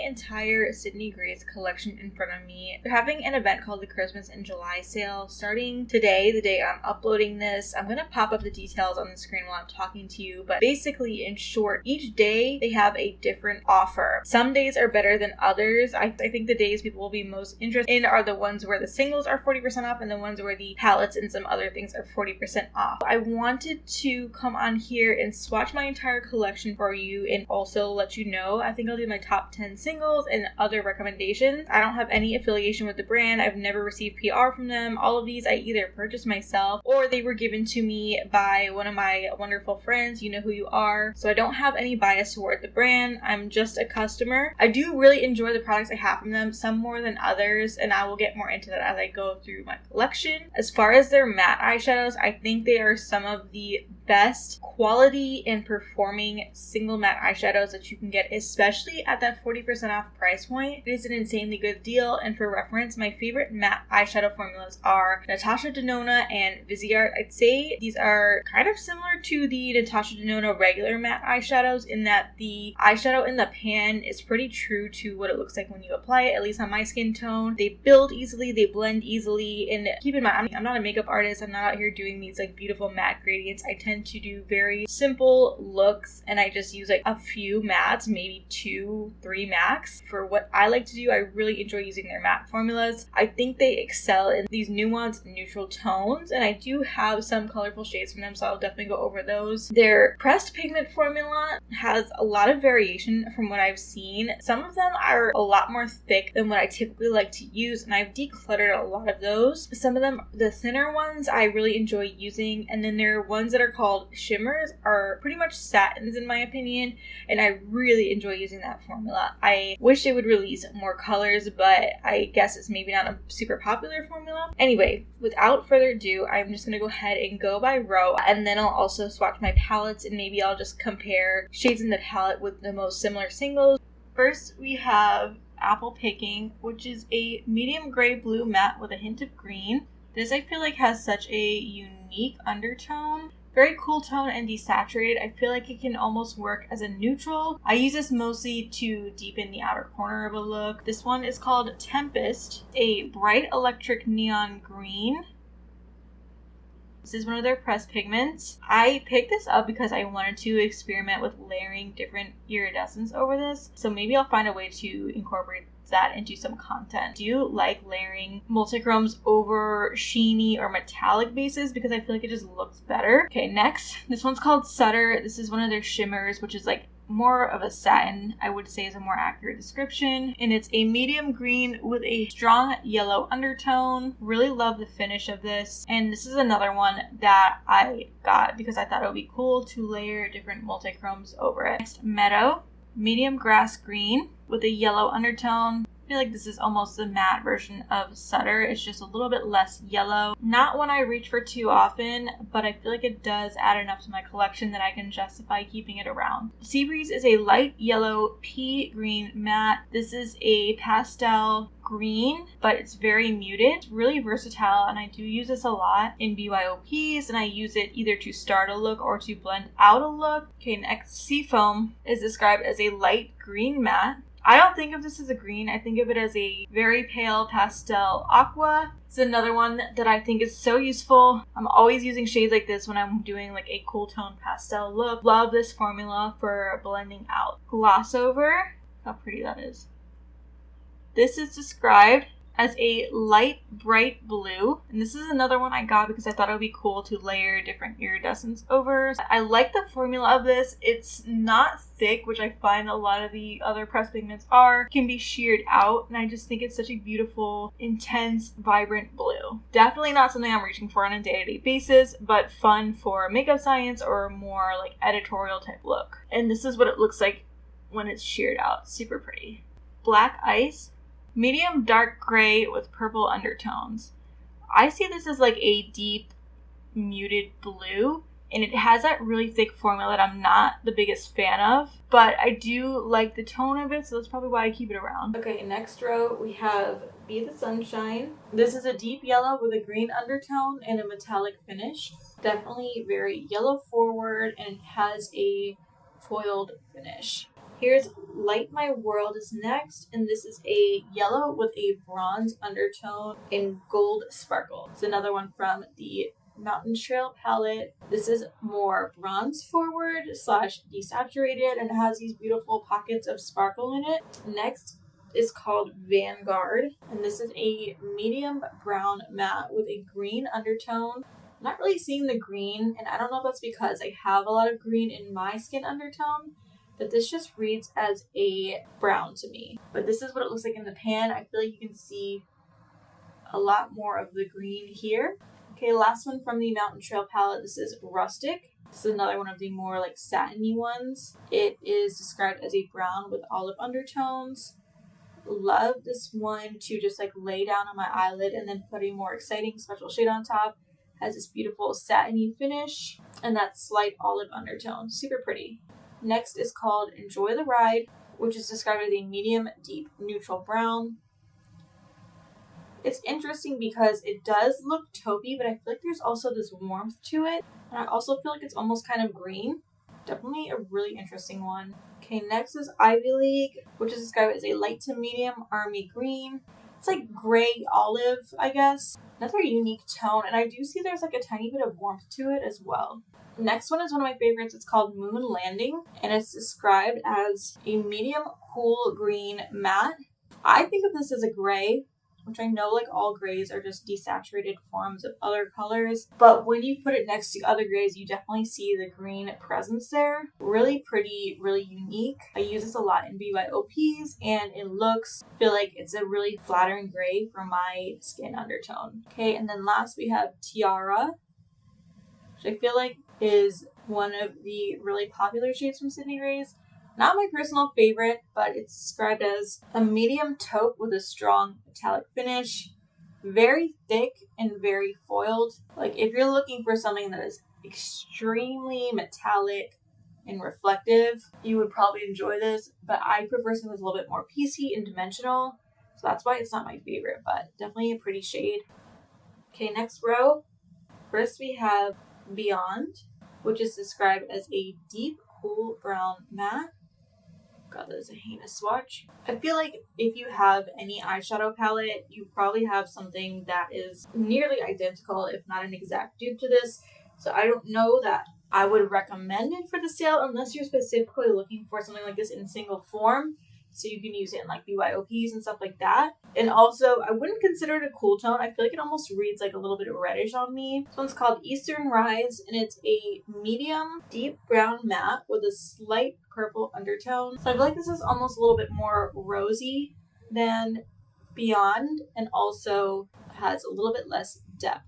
entire Sydney Grace collection in front of me. They're having an event called the Christmas in July sale starting today, the day I'm uploading this. I'm going to pop up the details on the screen while I'm talking to you, but basically, in short, each day they have a different offer. Some days are better than others. I think the days people will be most interested in are the ones where the singles are 40% off and the ones where the palettes and some other things are 40% off. I wanted to come on here and swatch my entire collection for you and also let you know. I think I'll do my top 10 singles and other recommendations. I don't have any affiliation with the brand. I've never received PR from them. All of these I either purchased myself or they were given to me by one of my wonderful friends. You know who you are. So I don't have any bias toward the brand. I'm just a customer. I do really enjoy the products I have from them, some more than others, and I will get more into that as I go through my collection. As far as their matte eyeshadows, I think they are some of the best quality and performing single matte eyeshadows that you can get, especially at that 40% off price point. It is an insanely good deal, and for reference, my favorite matte eyeshadow formulas are Natasha Denona and Viseart. I'd say these are kind of similar to the Natasha Denona regular matte eyeshadows in that the eyeshadow in the pan is pretty true to what it looks like when you apply it, at least on my skin tone. They build easily, they blend easily, and keep in mind, I'm not a makeup artist. I'm not out here doing these like beautiful matte gradients. I tend to do very simple looks, and I just use like a few mattes, maybe 2-3 max. For what I like to do, I really enjoy using their matte formulas. I think they excel in these nuanced neutral tones, and I do have some colorful shades from them, so I'll definitely go over those. Their pressed pigment formula has a lot of variation from what I've seen. Some of them are a lot more thick than what I typically like to use, and I've decluttered a lot of those. Some of them, the thinner ones, I really enjoy using, and then there are ones that are called shimmers, are pretty much satins in my opinion, and I really enjoy using that formula. I wish they would release more colors, but I guess it's maybe not a super popular formula. Anyway, without further ado, I'm just going to go ahead and go by row, and then I'll also swatch my palettes, and maybe I'll just compare shades in the palette with the most similar singles. First, we have Apple Picking, which is a medium gray blue matte with a hint of green. This I feel like has such a unique undertone. Very cool tone and desaturated. I feel like it can almost work as a neutral. I use this mostly to deepen the outer corner of a look. This one is called Tempest, a bright electric neon green. This is one of their pressed pigments. I picked this up because I wanted to experiment with layering different iridescence over this. So maybe I'll find a way to incorporate that into some content. Do you like layering multichromes over sheeny or metallic bases? Because I feel like it just looks better. Okay, next. This one's called Sutter. This is one of their shimmers, which is like more of a satin, I would say is a more accurate description. And it's a medium green with a strong yellow undertone. Really love the finish of this. And this is another one that I got because I thought it would be cool to layer different multichromes over it. Next, Meadow. Medium grass green with a yellow undertone. I feel like this is almost the matte version of Sutter. It's just a little bit less yellow. Not one I reach for too often, but I feel like it does add enough to my collection that I can justify keeping it around. Seabreeze is a light yellow pea green matte. This is a pastel green, but it's very muted. It's really versatile, and I do use this a lot in BYOPs, and I use it either to start a look or to blend out a look. Okay, next, Seafoam is described as a light green matte. I don't think of this as a green. I think of it as a very pale pastel aqua. It's another one that I think is so useful. I'm always using shades like this when I'm doing like a cool tone pastel look. Love this formula for blending out. Glossover. How pretty that is. This is described as a light bright blue, and this is another one I got because I thought it would be cool to layer different iridescence over. I like the formula of this. It's not thick, which I find a lot of the other pressed pigments are. It can be sheared out, and I just think it's such a beautiful, intense, vibrant blue. Definitely not something I'm reaching for on a day-to-day basis, but fun for makeup science or more like editorial type look. And this is what it looks like when it's sheared out. Super pretty. Black Ice. Medium dark gray with purple undertones. I see this as like a deep muted blue, and it has that really thick formula that I'm not the biggest fan of, but I do like the tone of it, so that's probably why I keep it around. Okay, next row we have Be the Sunshine. This is a deep yellow with a green undertone and a metallic finish. Definitely very yellow forward, and it has a foiled finish. Here's Light My World is next, and this is a yellow with a bronze undertone in gold sparkle. It's another one from the Mountain Trail palette. This is more bronze forward / desaturated, and it has these beautiful pockets of sparkle in it. Next is called Vanguard, and this is a medium brown matte with a green undertone. I'm not really seeing the green, and I don't know if that's because I have a lot of green in my skin undertone, but this just reads as a brown to me. But this is what it looks like in the pan. I feel like you can see a lot more of the green here. Okay, last one from the Mountain Trail palette. This is Rustic. This is another one of the more like satiny ones. It is described as a brown with olive undertones. Love this one to just like lay down on my eyelid and then put a more exciting special shade on top. Has this beautiful satiny finish and that slight olive undertone. Super pretty. Next is called Enjoy the Ride, which is described as a medium deep neutral brown. It's interesting because it does look taupey, but I feel like there's also this warmth to it. And I also feel like it's almost kind of green. Definitely a really interesting one. Okay, next is Ivy League, which is described as a light to medium army green. It's like gray olive, I guess. Another unique tone, and I do see there's like a tiny bit of warmth to it as well. Next one is one of my favorites. It's called Moon Landing, and it's described as a medium cool green matte. I think of this as a gray, which I know like all grays are just desaturated forms of other colors, but when you put it next to other grays, you definitely see the green presence there. Really pretty, really unique. I use this a lot in BYOPs, and it I feel like it's a really flattering gray for my skin undertone. Okay, and then last we have Tiara, which I feel like is one of the really popular shades from Sydney Grays. Not my personal favorite, but it's described as a medium taupe with a strong metallic finish. Very thick and very foiled. Like if you're looking for something that is extremely metallic and reflective, you would probably enjoy this, but I prefer something that's a little bit more piecey and dimensional. So that's why it's not my favorite, but definitely a pretty shade. Okay, next row. First we have Beyond, which is described as a deep cool brown matte. God, that is a heinous swatch. I feel like if you have any eyeshadow palette, you probably have something that is nearly identical, if not an exact dupe to this. So I don't know that I would recommend it for the sale unless you're specifically looking for something like this in single form. So you can use it in like BYOPs and stuff like that. And also, I wouldn't consider it a cool tone. I feel like it almost reads like a little bit reddish on me. This one's called Eastern Rise, and it's a medium deep brown matte with a slight purple undertone. So I feel like this is almost a little bit more rosy than Beyond, and also has a little bit less depth.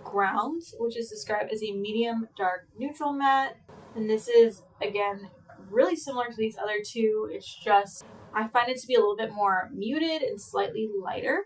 Grounds, which is described as a medium dark neutral matte. And this is, again, really similar to these other two. It's just I find it to be a little bit more muted and slightly lighter.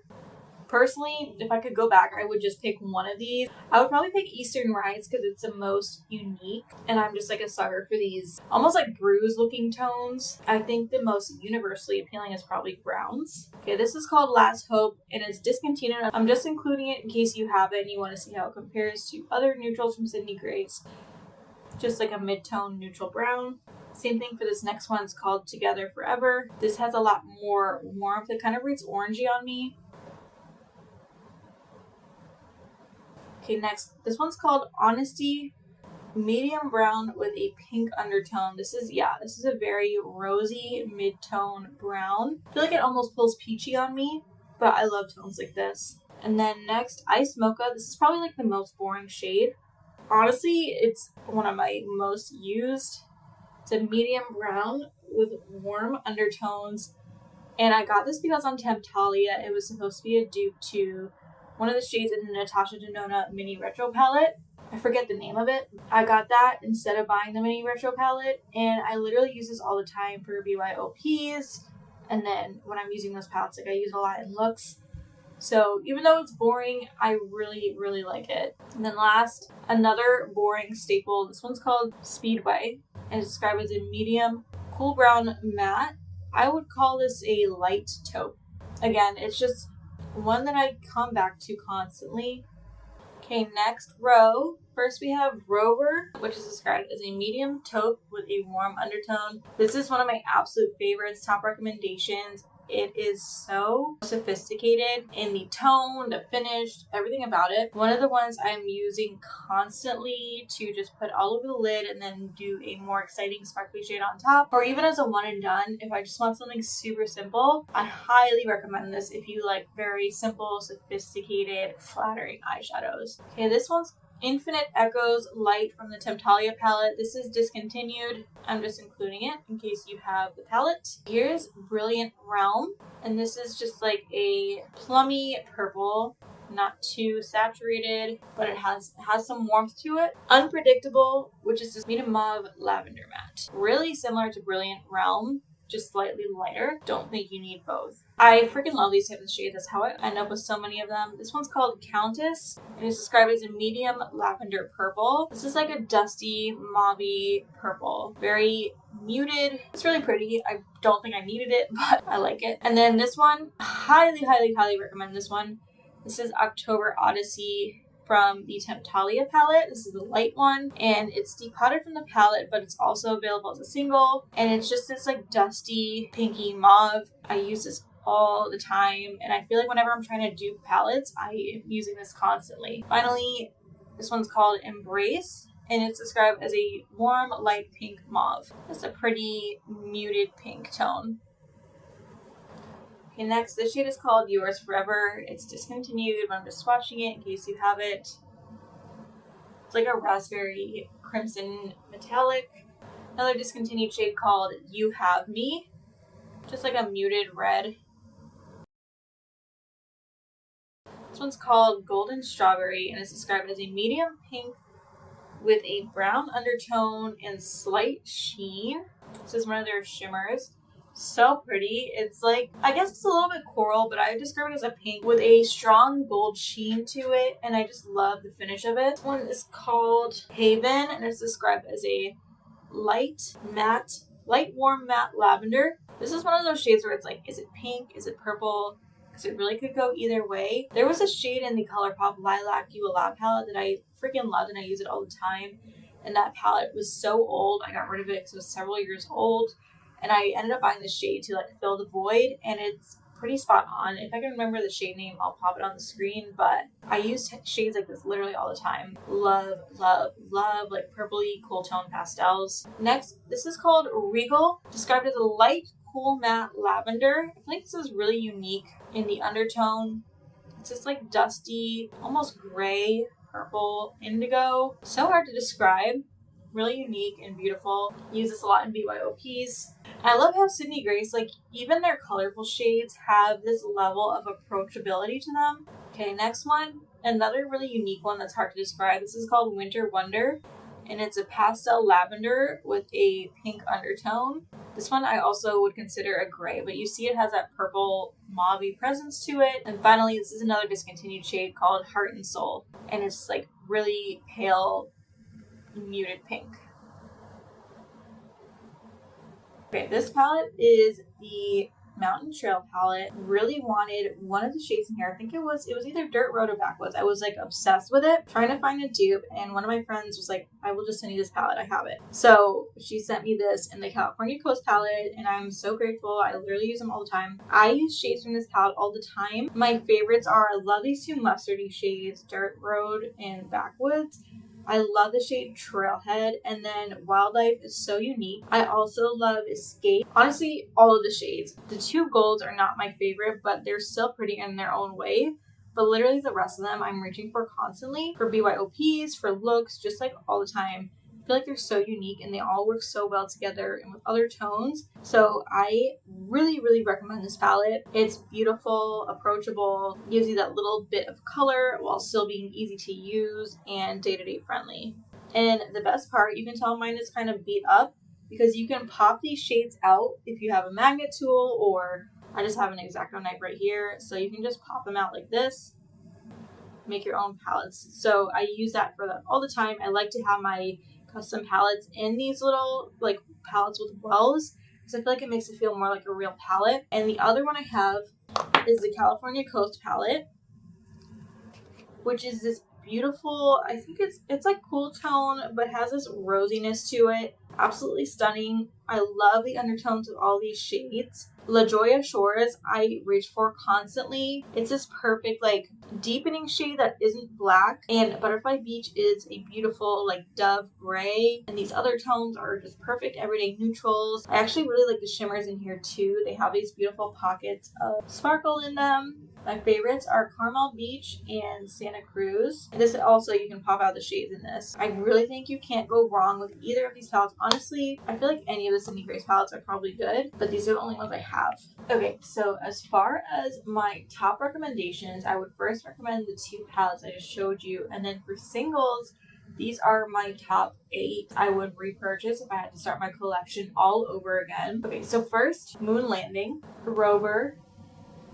Personally, if I could go back, I would just pick one of these. I would probably pick Eastern Rise because it's the most unique, and I'm just like a sucker for these almost like bruise looking tones. I think the most universally appealing is probably Browns. Okay, this is called Last Hope, and it's discontinued. I'm just including it in case you have it and you want to see how it compares to other neutrals from Sydney Grays. Just like a mid-tone neutral brown. Same thing for this next one. It's called Together Forever. This has a lot more warmth. It kind of reads orangey on me. Okay, next. This one's called Honesty. Medium brown with a pink undertone. This is a very rosy mid-tone brown. I feel like it almost pulls peachy on me, but I love tones like this. And then next, Ice Mocha. This is probably like the most boring shade. Honestly, it's one of my most used. It's a medium brown with warm undertones. And I got this because on Temptalia, it was supposed to be a dupe to one of the shades in the Natasha Denona mini retro palette. I forget the name of it. I got that instead of buying the mini retro palette. And I literally use this all the time for BYOPs. And then when I'm using those palettes, like I use a lot in looks. So even though it's boring, I really, really like it. And then last, another boring staple. This one's called Speedway, and it's described as a medium cool brown matte. I would call this a light taupe. Again, it's just one that I come back to constantly. Okay, next row. First we have Rover, which is described as a medium taupe with a warm undertone. This is one of my absolute favorites, top recommendations. It is so sophisticated in the tone, the finish, everything about it. One of the ones I'm using constantly to just put all over the lid and then do a more exciting sparkly shade on top, or even as a one and done if I just want something super simple. I highly recommend this if you like very simple, sophisticated, flattering eyeshadows. Okay, this one's Infinite Echoes Light from the Temptalia palette. This is discontinued. I'm just including it in case you have the palette. Here's Brilliant Realm, and this is just like a plummy purple, not too saturated, but it has some warmth to it. Unpredictable, which is this medium mauve lavender matte. Really similar to Brilliant Realm, just slightly lighter. Don't think you need both. I freaking love these types of shades. That's how I end up with so many of them. This one's called Countess. It is described as a medium lavender purple. This is like a dusty, mauvey purple. Very muted. It's really pretty. I don't think I needed it, but I like it. And then this one, highly recommend this one. This is October Odyssey from the Temptalia palette. This is the light one, and it's depotted from the palette, but it's also available as a single, and it's just this like dusty pinky mauve. I use this all the time, and I feel like whenever I'm trying to dupe palettes, I am using this constantly. Finally, this one's called Embrace, and it's described as a warm light pink mauve. It's a pretty muted pink tone. Okay, next, this shade is called Yours Forever. It's discontinued, but I'm just swatching it in case you have it. It's like a raspberry crimson metallic. Another discontinued shade called You Have Me. Just like a muted red. This one's called Golden Strawberry, and it's described as a medium pink with a brown undertone and slight sheen. This is one of their shimmers. So pretty. It's like, I guess it's a little bit coral, but I describe it as a pink with a strong gold sheen to it, and I just love the finish of it. This one is called Haven, and it's described as a light warm matte lavender. This is one of those shades where it's like, is it pink? Is it purple? Because it really could go either way. There was a shade in the ColourPop Lilac You Allow palette that I freaking loved, and I use it all the time. And that palette was so old, I got rid of it because it was several years old. And I ended up buying this shade to like fill the void, and it's pretty spot on. If I can remember the shade name, I'll pop it on the screen, but I use shades like this literally all the time. Love like purpley cool tone pastels. Next, this is called Regal, described as a light cool matte lavender. I feel like this is really unique in the undertone. It's just like dusty, almost gray, purple, indigo. So hard to describe. Really unique and beautiful. Use this a lot in BYOPs. I love how Sydney Grace, like even their colorful shades have this level of approachability to them. Okay, next one, another really unique one that's hard to describe. This is called Winter Wonder, and it's a pastel lavender with a pink undertone. This one I also would consider a gray, but you see it has that purple mauve presence to it. And finally, this is another discontinued shade called Heart and Soul, and it's like really pale, muted pink. Okay, this palette is the Mountain Trail palette. Really wanted one of the shades in here. I think it was either Dirt Road or Backwoods. I was like obsessed with it, trying to find a dupe, and one of my friends was like, I will just send you this palette, I have it. So she sent me this in the California Coast palette, and I'm so grateful. I literally use them all the time. I use shades from this palette all the time. My favorites are, I love these two mustardy shades, Dirt Road and Backwoods. I love the shade Trailhead, and then Wildlife is so unique. I also love Escape. Honestly, all of the shades. The two golds are not my favorite, but they're still pretty in their own way. But literally the rest of them I'm reaching for constantly. For BYOPs, for looks, just like all the time. I feel like they're so unique and they all work so well together and with other tones. So I really recommend this palette. It's beautiful, approachable, gives you that little bit of color while still being easy to use and day-to-day friendly. And the best part, you can tell mine is kind of beat up because you can pop these shades out if you have a magnet tool, or I just have an X-Acto knife right here. So you can just pop them out like this, make your own palettes. So I use that for that all the time. I like to have my custom palettes in these little like palettes with wells, because I feel like it makes it feel more like a real palette. And the other one I have is the California Coast palette, which is this beautiful, I think it's like cool tone, but has this rosiness to it. Absolutely stunning. I love the undertones of all these shades. La Jolla Shores, I reach for constantly. It's this perfect, like, deepening shade that isn't black. And Butterfly Beach is a beautiful, like, dove gray. And these other tones are just perfect everyday neutrals. I actually really like the shimmers in here, too. They have these beautiful pockets of sparkle in them. My favorites are Carmel Beach and Santa Cruz. This also, you can pop out the shades in this. I really think you can't go wrong with either of these palettes. Honestly, I feel like any of the Cindy Grace palettes are probably good, but these are the only ones I have. Okay, so as far as my top recommendations, I would first recommend the 2 palettes I just showed you. And then for singles, these are my top 8 I would repurchase if I had to start my collection all over again. Okay, so first, Moon Landing, Rover,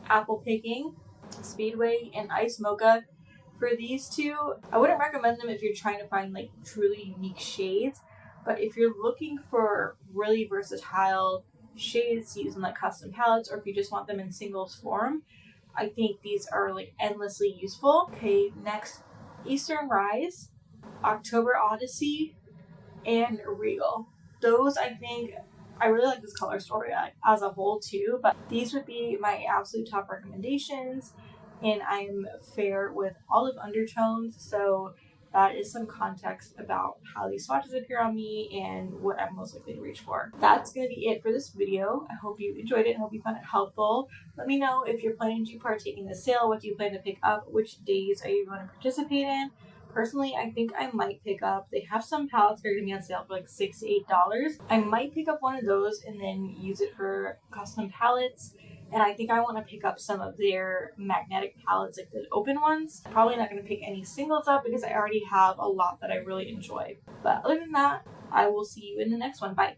Apple Picking, Speedway, and Ice Mocha. For these 2, I wouldn't recommend them if you're trying to find like truly unique shades, but if you're looking for really versatile shades to use in like custom palettes, or if you just want them in singles form, I think these are like endlessly useful. Okay, next, Eastern Rise, October Odyssey, and Regal. Those, I think, I really like this color story as a whole too, but these would be my absolute top recommendations. And I'm fair with olive undertones, so that is some context about how these swatches appear on me and what I'm most likely to reach for. That's going to be it for this video. I hope you enjoyed it. I hope you found it helpful. Let me know if you're planning to partake in the sale. What do you plan to pick up? Which days are you going to participate in? Personally, I think I might pick up, they have some palettes that are going to be on sale for like $6 to $8. I might pick up one of those and then use it for custom palettes. And I think I want to pick up some of their magnetic palettes, like the open ones. Probably not going to pick any singles up because I already have a lot that I really enjoy. But other than that, I will see you in the next one. Bye.